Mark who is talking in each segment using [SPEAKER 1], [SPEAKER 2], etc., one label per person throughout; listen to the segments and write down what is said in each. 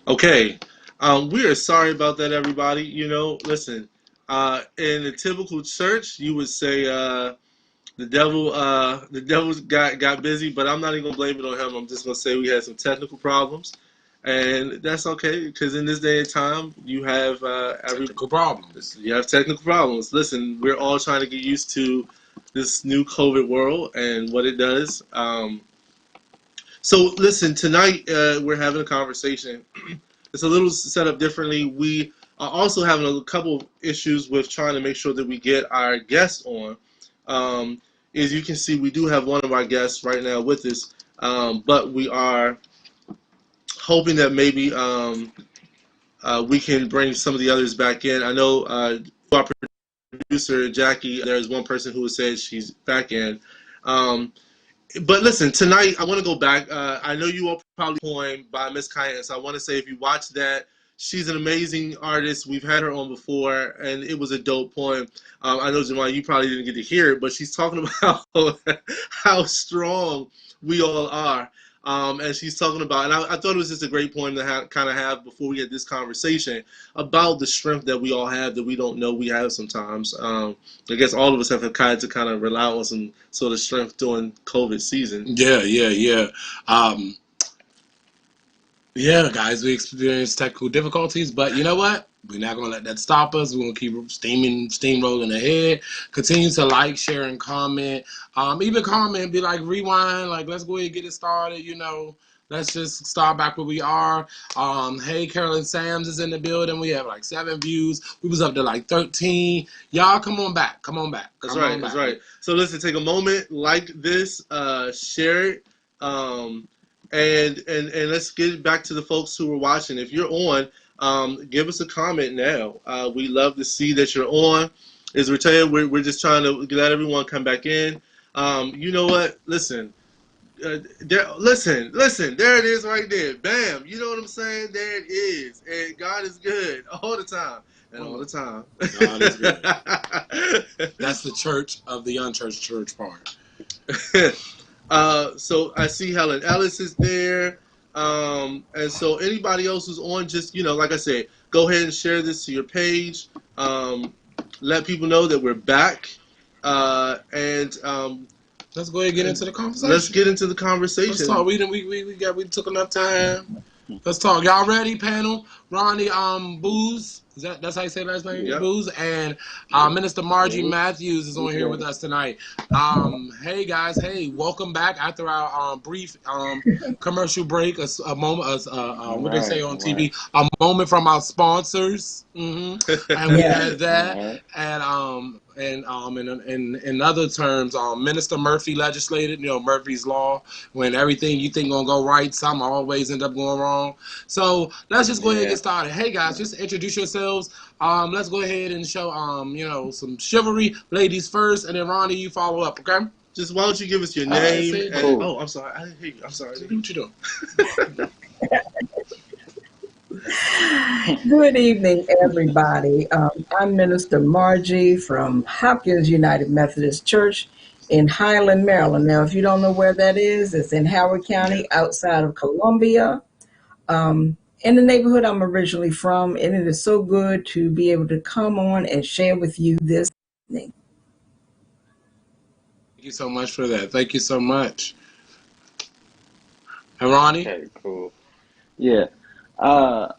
[SPEAKER 1] Okay. We are sorry about that, everybody. Listen, in the typical church, you would say the devil got busy, but I'm not even gonna blame it on him. I'm just gonna say we had some technical problems, and that's okay because in this day and time, you have
[SPEAKER 2] Technical problems.
[SPEAKER 1] you have technical problems. Listen, we're all trying to get used to this new COVID world and what it does. So listen, tonight we're having a conversation. It's a little set up differently. We are also having a couple of issues with trying to make sure that we get our guests on. Um, as you can see, we do have one of our guests right now with us, but we are hoping that maybe we can bring some of the others back in. I know our producer Jackie, there's one person who said she's back in. Um, But listen, tonight I want to go back. I know you all probably poem by Miss Kaya, so I want to say if you watch that, she's an amazing artist. We've had her on before, and it was a dope poem. I know, Jamal, you probably didn't get to hear it, but she's talking about how strong we all are. And she's talking about, and I thought it was just a great poem to kind of have before we get this conversation about the strength that we all have that we don't know we have sometimes. I guess all of us have had to kind of rely on some sort of strength during COVID season.
[SPEAKER 2] Yeah. Um, yeah, guys, we experienced technical difficulties, but you know what? We're not gonna let that stop us. We're gonna keep steamrolling ahead. Continue to like, share, and comment. Even comment, be like rewind, like let's go ahead and get it started. Let's just start back where we are. Hey, Carolyn Sams is in the building. We have like 7 views. We was up to like 13. Y'all, come on back. Come on back.
[SPEAKER 1] That's right. That's right. So listen, take a moment, like this, share it, and let's get back to the folks who are watching. If you're on, give us a comment now. We love to see that you're on. As we tell you, we're just trying to let everyone come back in. You know what? Listen. Listen. There it is, right there. Bam. You know what I'm saying? There it is. And God is good all the time, and all the time.
[SPEAKER 2] God is good. That's the church of the unchurched church part.
[SPEAKER 1] So I see Helen Ellis is there. And so anybody else who's on, just, like I said, go ahead and share this to your page. Let people know that we're back. And
[SPEAKER 2] let's go ahead and get into the conversation.
[SPEAKER 1] Let's get into the conversation.
[SPEAKER 2] Let's talk. We took enough time. Let's talk. Y'all ready, panel? Ronnie Booz. That's how you say last name?
[SPEAKER 1] Yep.
[SPEAKER 2] Booz. And Minister Margie Matthews is on here with us tonight. Hey guys, welcome back after our brief commercial break. A moment, what they say on TV, a moment from our sponsors. And we had that, and in other terms, Minister Murphy legislated. Murphy's Law. When everything you think gonna go right, some always end up going wrong. So let's just go ahead and get started. Hey guys, just introduce yourselves. Let's go ahead and show some chivalry. Ladies first, and then Ronnie, you follow up, okay?
[SPEAKER 1] Just why don't you give us your name?
[SPEAKER 2] Cool.
[SPEAKER 1] Oh, I'm sorry. I didn't hear you. I'm sorry.
[SPEAKER 2] What you doing?
[SPEAKER 3] Good evening, everybody. I'm Minister Margie from Hopkins United Methodist Church in Highland, Maryland. Now, if you don't know where that is, it's in Howard County, outside of Columbia. In the neighborhood I'm originally from, and it is so good to be able to come on and share with you this evening.
[SPEAKER 2] Thank you so much for that. Thank you so much. And Ronnie?
[SPEAKER 4] Okay, cool. Yeah. I'm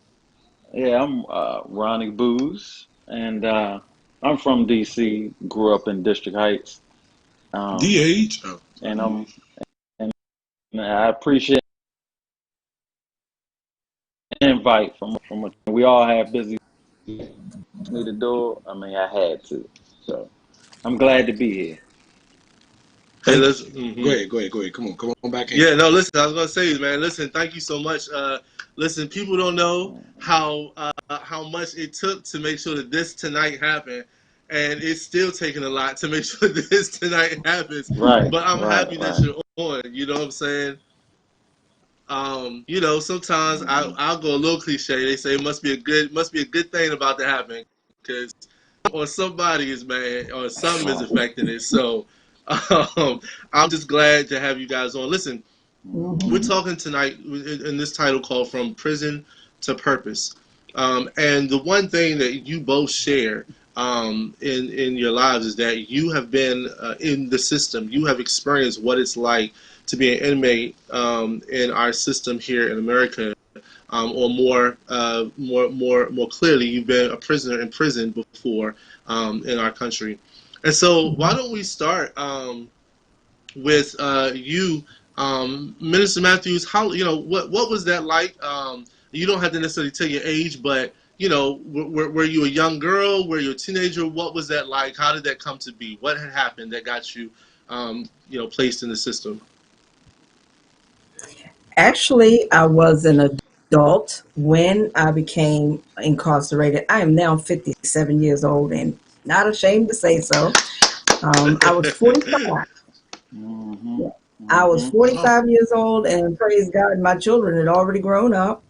[SPEAKER 4] Ronnie Booz, and I'm from DC. Grew up in District Heights.
[SPEAKER 2] DH.
[SPEAKER 4] And I appreciate the invite from we all have busy me to do. I mean, I had to, so I'm glad to be here.
[SPEAKER 1] Hey,
[SPEAKER 2] Go
[SPEAKER 1] listen.
[SPEAKER 2] ahead. Come on back in.
[SPEAKER 1] Yeah, no, listen, I was gonna say, man, listen, thank you so much. Listen, people don't know how much it took to make sure that this tonight happened, and it's still taking a lot to make sure that this tonight happens.
[SPEAKER 4] Right.
[SPEAKER 1] But I'm happy that you're on. You know what I'm saying? Sometimes I'll go a little cliche. They say it must be a good thing about to happen, because or somebody is mad or something is affecting it. So I'm just glad to have you guys on. Listen, we're talking tonight in this title called From Prison to purpose. And the one thing that you both share in your lives is that you have been in the system. You have experienced what it's like to be an inmate in our system here in America, or more clearly, you've been a prisoner in prison before in our country. And so, why don't we start with you, Minister Matthews? How what was that like? You don't have to necessarily tell your age, but were you a young girl? Were you a teenager? What was that like? How did that come to be? What had happened that got you, placed in the system?
[SPEAKER 3] Actually, I was an adult when I became incarcerated. I am now 57 years old and not ashamed to say so. I was 45.
[SPEAKER 4] Mm-hmm.
[SPEAKER 3] Yeah. I was
[SPEAKER 4] Mm-hmm.
[SPEAKER 3] 45 years old, and praise God, my children had already grown up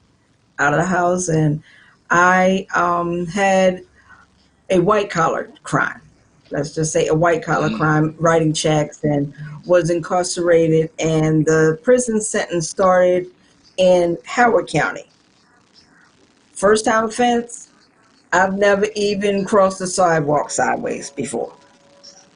[SPEAKER 3] out of the house, and I had a white collar crime. Let's just say a white collar crime, writing checks, and was incarcerated. And the prison sentence started in Howard County. First time offense, I've never even crossed the sidewalk sideways before.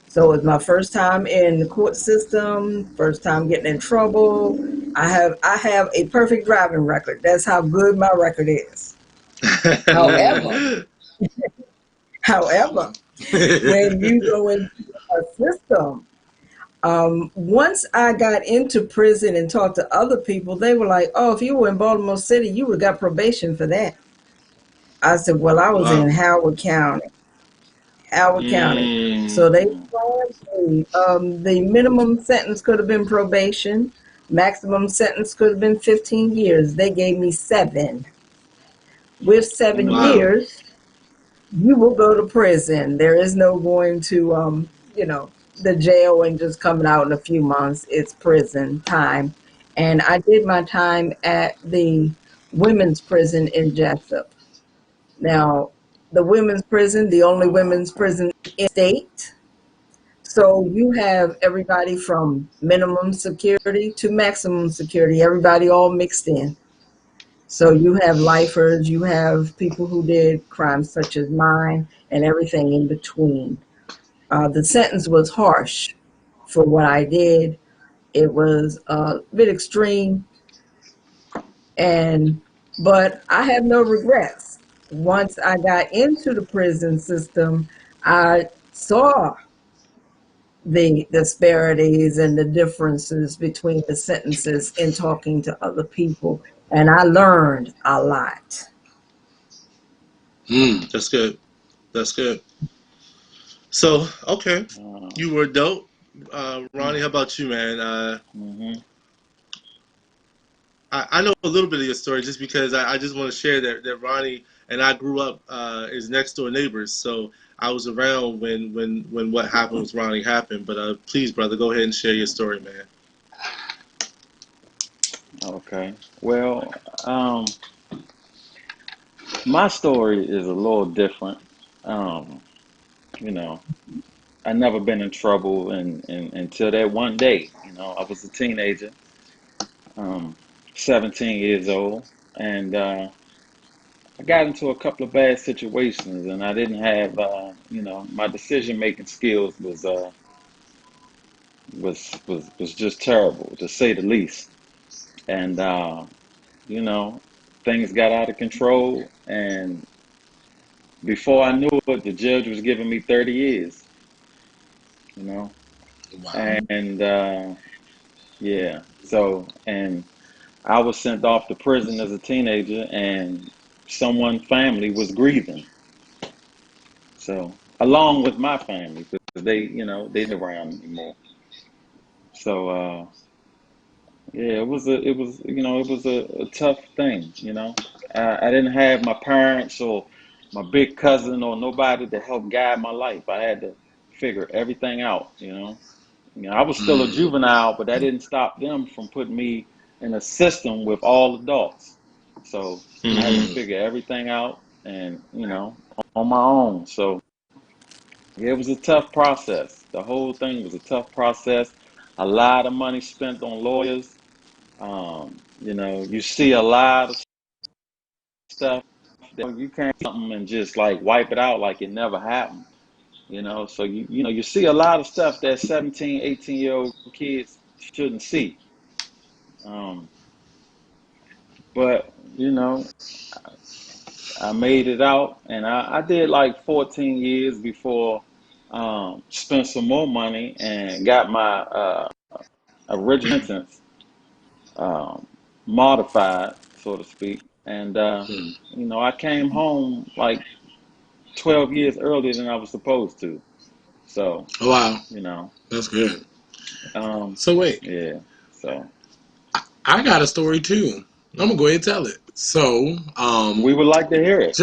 [SPEAKER 3] So it was my first time in the court system, first time getting in trouble. I have a perfect driving record. That's how good my record is. However, however, when you go into a system, once I got into prison and talked to other people, they were like, "Oh, if you were in Baltimore City, you would have got probation for that." I said, "Well, I was
[SPEAKER 1] Wow.
[SPEAKER 3] in Howard County." Howard County. So they
[SPEAKER 1] Mm.
[SPEAKER 3] planned me. The minimum sentence could have been probation. Maximum sentence could have been 15 years. They gave me 7. With 7
[SPEAKER 1] Wow.
[SPEAKER 3] years, you will go to prison. There is no going to, the jail and just coming out in a few months. It's prison time. And I did my time at the women's prison in Jessup. Now, the women's prison, the only women's prison in the state. So you have everybody from minimum security to maximum security, everybody all mixed in. So you have lifers, you have people who did crimes such as mine, and everything in between. The sentence was harsh for what I did. It was a bit extreme, but I have no regrets. Once I got into the prison system, I saw the disparities and the differences between the sentences in talking to other people, and I learned a lot.
[SPEAKER 1] That's good. That's good. So, okay, you were dope. Ronnie, how about you, man?
[SPEAKER 4] Mm-hmm.
[SPEAKER 1] I know a little bit of your story just because I just want to share that Ronnie and I grew up as next door neighbors. So I was around when what happened with Ronnie happened. But please, brother, go ahead and share your story, man.
[SPEAKER 4] Okay. Well, my story is a little different. Um, you know, I never been in trouble until that one day. I was a teenager, um, 17 years old, and I got into a couple of bad situations, and I didn't have, my decision making skills was just terrible, to say the least. And you know, things got out of control, and before I knew it, the judge was giving me 30 years. You know,
[SPEAKER 2] Wow.
[SPEAKER 4] and yeah, and I was sent off to prison as a teenager, and someone family was grieving. So along with my family, because they didn't around anymore. So yeah, it was a tough thing. I didn't have my parents or my big cousin or nobody to help guide my life. I had to figure everything out. I was still a
[SPEAKER 2] Mm.
[SPEAKER 4] juvenile, but that didn't stop them from putting me in a system with all adults. So I had to
[SPEAKER 1] Mm-hmm.
[SPEAKER 4] figure everything out, and on my own. So yeah, it was a tough process. The whole thing was a tough process. A lot of money spent on lawyers. You see a lot of stuff that you can't do something and just like wipe it out like it never happened. So you see a lot of stuff that 17, 18-year-old kids shouldn't see. Um, but I made it out, and I did like 14 years before spent some more money and got my original sentence um, modified, so to speak. And I came home like 12 years earlier than I was supposed to. So,
[SPEAKER 2] Oh, wow,
[SPEAKER 4] you know,
[SPEAKER 2] that's good.
[SPEAKER 4] um,
[SPEAKER 2] So wait,
[SPEAKER 4] yeah. So
[SPEAKER 2] I got a story too. I'm gonna go ahead and tell it. So,
[SPEAKER 4] we would like to hear it.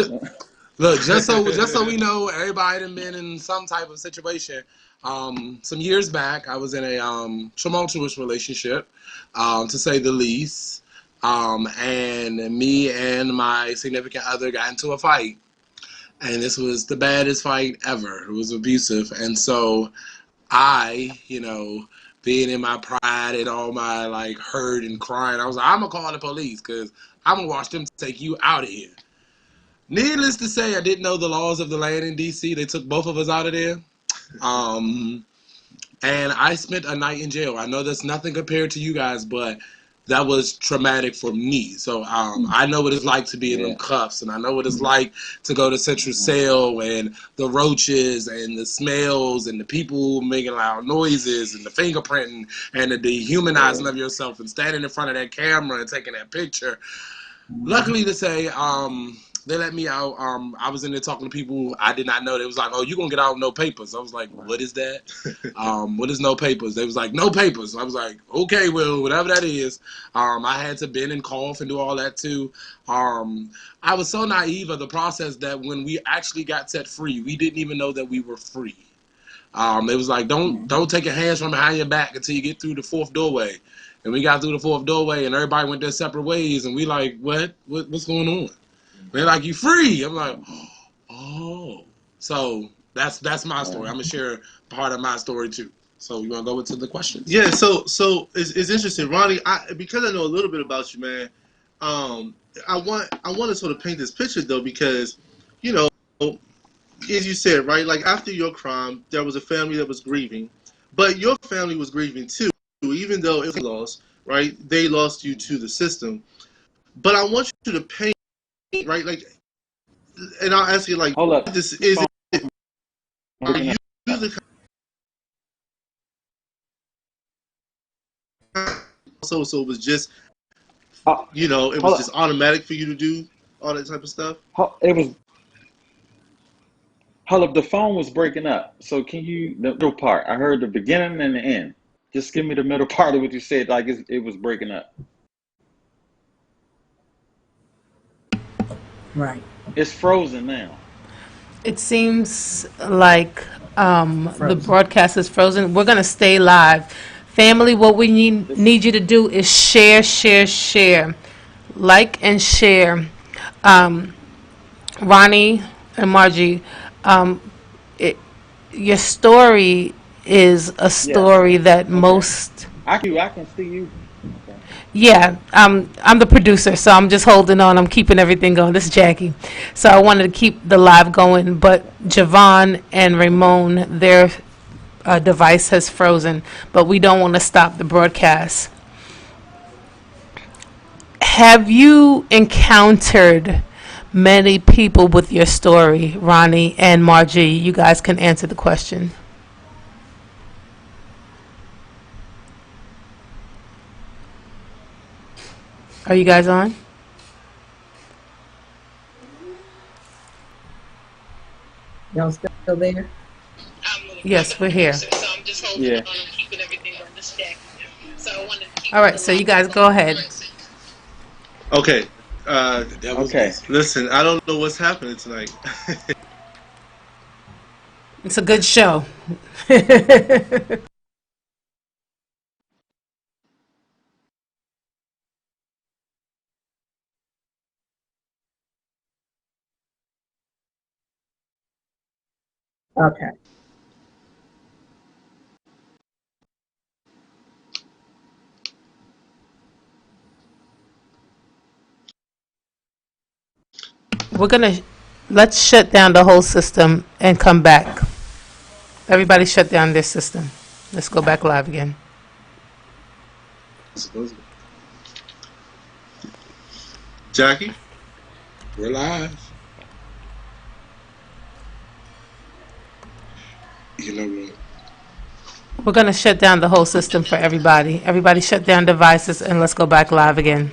[SPEAKER 2] look, just so we know, everybody done been in some type of situation. Some years back, I was in a tumultuous relationship, to say the least. And me and my significant other got into a fight, and this was the baddest fight ever. It was abusive, and so being in my pride and all my like hurt and crying, I was like, I'm gonna call the police because I'm gonna watch them take you out of here. Needless to say, I didn't know the laws of the land in DC. They took both of us out of there. Um, and I spent a night in jail. I know that's nothing compared to you guys, but that was traumatic for me. So I know what it's like to be in them
[SPEAKER 4] Yeah.
[SPEAKER 2] cuffs, and I know what it's like to go to Central Cell and the roaches and the smells and the people making loud noises and the fingerprinting and the dehumanizing
[SPEAKER 4] Yeah.
[SPEAKER 2] of yourself and standing in front of that camera and taking that picture. Luckily to say, they let me out. I was in there talking to people I did not know. They was like, "Oh, you gonna get out with no papers?" I was like, "What is that? What is no papers?" They was like, "No papers." I was like, "Okay, well, whatever that is." I had to bend and cough and do all that too. I was so naive of the process that when we actually got set free, we didn't even know that we were free. It was like, don't take your hands from behind your back until you get through the fourth doorway. And we got through the fourth doorway, and everybody went their separate ways. And we like, what's going on? They're like, you free. I'm like, oh. So that's my story. I'm gonna share part of my story too. So you wanna go into the questions?
[SPEAKER 1] Yeah, so it's interesting, Ronnie. Because I know a little bit about you, man. I want to sort of paint this picture though, because you know, as you said, right? Like after your crime, there was a family that was grieving, but your family was grieving too, even though it was lost, right? They lost you to the system. But I want you to paint, right? Like, and I'll ask you, like,
[SPEAKER 4] Hold up.
[SPEAKER 1] this
[SPEAKER 4] Your
[SPEAKER 1] is
[SPEAKER 4] phone
[SPEAKER 1] it? Are
[SPEAKER 4] breaking
[SPEAKER 1] you
[SPEAKER 4] up.
[SPEAKER 1] the so it was just
[SPEAKER 4] Oh,
[SPEAKER 1] it was
[SPEAKER 4] hold
[SPEAKER 1] just
[SPEAKER 4] up.
[SPEAKER 1] automatic for you to do all that type of stuff?
[SPEAKER 4] It was hold up. The phone was breaking up. So can you the middle part? I heard the beginning and the end. Just give me the middle part of what you said. Like it was breaking up.
[SPEAKER 3] Right.
[SPEAKER 4] It's frozen now.
[SPEAKER 5] It seems like the
[SPEAKER 3] Frozen.
[SPEAKER 5] broadcast is frozen. We're going to stay live. Family, what we
[SPEAKER 4] It's
[SPEAKER 5] need you to do is share, share, share. Like and share. Um, Ronnie and Margie, um, it, your story is a
[SPEAKER 4] yes.
[SPEAKER 5] story that
[SPEAKER 4] Okay.
[SPEAKER 5] most.
[SPEAKER 4] I can see you. Okay.
[SPEAKER 5] Yeah, I'm the producer, so I'm just holding on. I'm keeping everything going. This is Jackie. So I wanted to keep the live going, but Javon and Ramon, their device has frozen, but we don't want to stop the broadcast. Have you encountered many people with your story, Ronnie and Margie? You guys can answer the question. Are you guys on?
[SPEAKER 3] Y'all still there?
[SPEAKER 5] Yes, we're here.
[SPEAKER 4] Yeah.
[SPEAKER 5] All right, so you guys go ahead.
[SPEAKER 1] Okay.
[SPEAKER 2] The devil's
[SPEAKER 4] Okay.
[SPEAKER 2] busy.
[SPEAKER 1] Listen, I don't know what's happening tonight.
[SPEAKER 5] It's a good show.
[SPEAKER 3] Okay.
[SPEAKER 5] let's shut down the whole system and come back. Everybody shut down their system. Let's go back live again.
[SPEAKER 1] Supposedly. Jackie?
[SPEAKER 2] We're live. You know what?
[SPEAKER 5] We're going to shut down the whole system for everybody. Everybody shut down devices and let's go back live again.